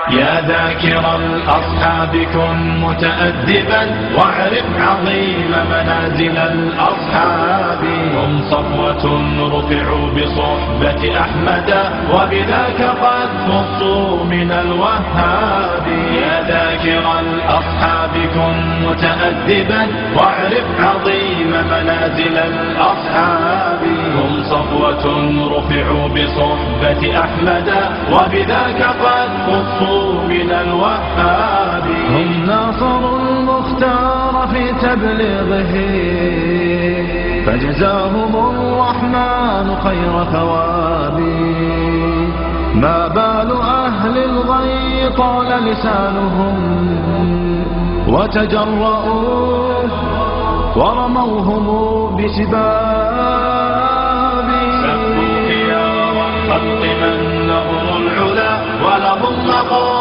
يا ذاكر الأصحاب كن متأدبا واعرف عظيم منازل الأصحاب. هم صفوة رفعوا بصحبة أحمد وبذاك قد خصوا من الوهاب. يا ذاكر الأصحاب كن متأدبا واعرف عظيم منازل الأصحاب. هم صفوة رفعوا بصحبة أحمد وبذاك قد خصوا من الوهاب. هم ناصروا المختار في تبليغه فجزاهم الرحمن خير ثواب. ما بال أهل الغي طال لسانهم وتجرؤوا ورموهم بسباب. سبوا خيار الخلق من لهم العلا ولهم مقام